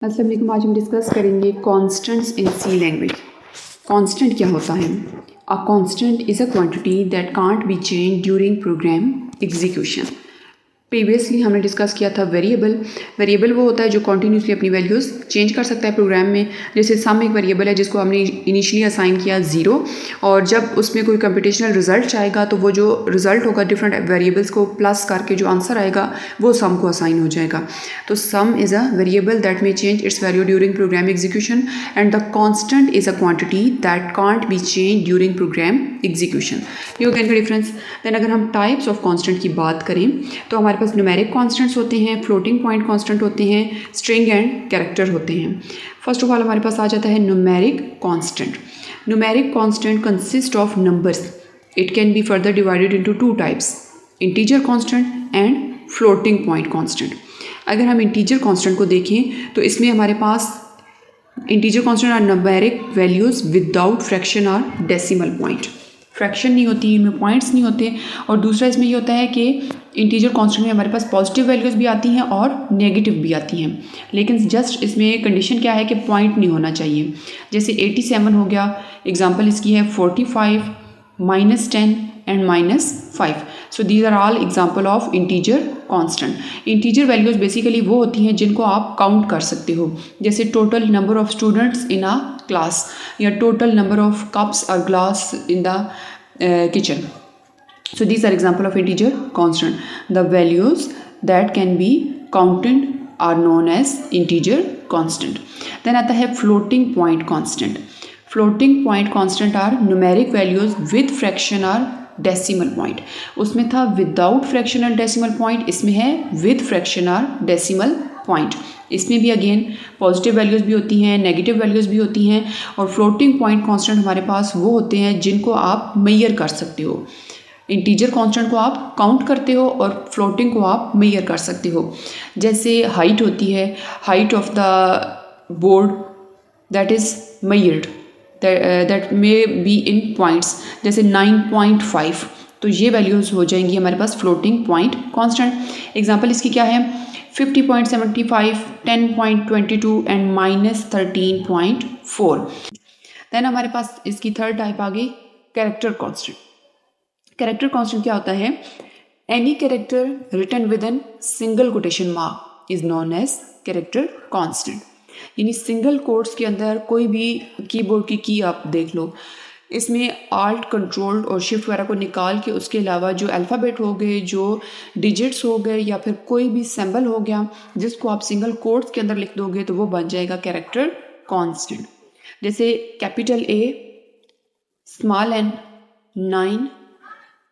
अस्सलाम वालेकुम। आज हम डिस्कस करेंगे कॉन्स्टेंट्स इन सी लैंग्वेज। कॉन्स्टेंट क्या होता है? A constant is a quantity that can't be change during program execution. Previously हमने डिस्कस किया था वेरिएबल। वेरिएबल वो होता है जो कॉन्टीन्यूसली अपनी वैल्यूज़ चेंज कर सकता है प्रोग्राम में। जैसे सम एक वेरिएबल है जिसको हमने इनिशियली असाइन किया 0, और जब उसमें कोई कंप्यूटेशनल रिजल्ट आएगा तो वो जो रिजल्ट होगा डिफरेंट वेरिएबल्स को प्लस करके जो आंसर आएगा वो सम को असाइन हो जाएगा। तो सम is a variable that may change it's value during program execution and the constant is a quantity that can't be change during program execution. ये हो गया इनका डिफरेंस। देन अगर हम टाइप्स ऑफ कॉन्स्टेंट की बात करें तो हमारे पास न्यूमेरिक कॉन्स्टेंट्स होते हैं, फ्लोटिंग पॉइंट कॉन्स्टेंट होते हैं, स्ट्रिंग एंड कैरेक्टर होते हैं। फर्स्ट ऑफ ऑल हमारे पास आ जाता है numeric constant. Numeric constant consist of numbers. It can be further divided into two types, integer constant and floating point constant. अगर हम इंटीजर कॉन्स्टेंट को देखें तो इसमें हमारे पास integer constant are numeric values without fraction और डेसिमल पॉइंट। फ्रैक्शन नहीं होती, इनमें पॉइंट्स नहीं होते। और दूसरा इसमें ये होता है कि इंटीजर कांस्टेंट में हमारे पास पॉजिटिव वैल्यूज़ भी आती हैं और नेगेटिव भी आती हैं, लेकिन जस्ट इसमें कंडीशन क्या है कि पॉइंट नहीं होना चाहिए। जैसे 87 हो गया, एग्जांपल इसकी है 45, -10 and -5। So these are all example of integer constant. Integer values basically वो होती हैं जिनको आप काउंट कर सकते हो, जैसे total number of students in a class या टोटल नंबर ऑफ कप्स और glass in the kitchen. So these are example of integer constant. The values that can be counted are known as integer constant. Then आता है floating point constant. Floating point constant are numeric values with fraction or decimal point. उसमें था without fraction और decimal point, इसमें है with fraction और decimal point. इसमें भी अगेन पॉजिटिव वैल्यूज़ भी होती हैं, नेगेटिव वैल्यूज़ भी होती हैं। और फ्लोटिंग पॉइंट कांस्टेंट हमारे पास वो होते हैं जिनको आप मेजर कर सकते हो। इंटीजर कांस्टेंट को आप काउंट करते हो और फ्लोटिंग को आप मेजर कर सकते हो। जैसे हाइट होती है, height of the board that is measured, that may be in points, जैसे 9.5। तो ये वैल्यूज़ हो जाएंगी हमारे पास फ्लोटिंग पॉइंट कांस्टेंट। एग्जांपल इसकी क्या है? 50.75, 10.22 एंड -13.4। देन हमारे पास इसकी थर्ड टाइप आ गई कैरेक्टर कांस्टेंट। कैरेक्टर कांस्टेंट क्या होता है? Any character written with an single quotation mark is known as character constant. यानी सिंगल कोट्स के अंदर कोई भी कीबोर्ड की आप देख लो, इसमें आल्ट, कंट्रोल और शिफ्ट वगैरह को निकाल के उसके अलावा जो अल्फ़ाबेट हो गए, जो डिजिट्स हो गए या फिर कोई भी सिंबल हो गया जिसको आप सिंगल कोट्स के अंदर लिख दोगे तो वो बन जाएगा कैरेक्टर कांस्टेंट। जैसे capital A, small N, 9,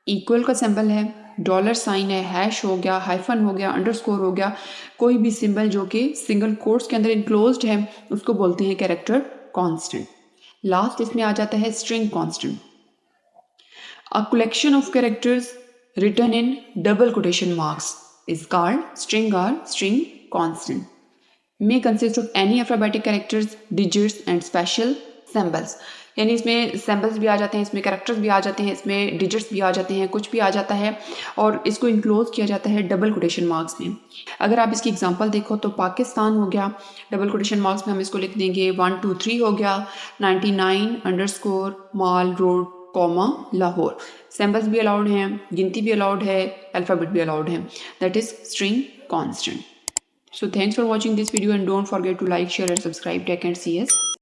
equal का सिंबल है, डॉलर साइन है, हैश हो गया, हाइफन हो गया, अंडरस्कोर हो गया, कोई भी सिंबल जो कि सिंगल कोट्स के अंदर इनक्लोज्ड है उसको बोलते हैं कैरेक्टर कांस्टेंट। लास्ट इसमें आ जाता है string constant. A collection of characters written in double quotation marks is called string और string constant. May consist of any alphabetic characters, digits and special symbols. यानी इसमें सिंबल्स भी आ जाते हैं, इसमें कैरेक्टर्स भी आ जाते हैं, इसमें डिजिट्स भी आ जाते हैं, कुछ भी आ जाता है और इसको इंक्लोज किया जाता है डबल कोटेशन मार्क्स में। अगर आप इसकी एग्जांपल देखो तो पाकिस्तान हो गया, डबल कोटेशन मार्क्स में हम इसको लिख देंगे 1 2 3 हो गया, 99 अंडरस्कोर माल रोड कॉमा लाहौर। सिंबल्स भी अलाउड हैं, गिनती भी अलाउड है, अल्फ़ाबेट भी अलाउड है, that is string constant. So thanks for watching this video and don't forget to like, share and subscribe Tech and CS.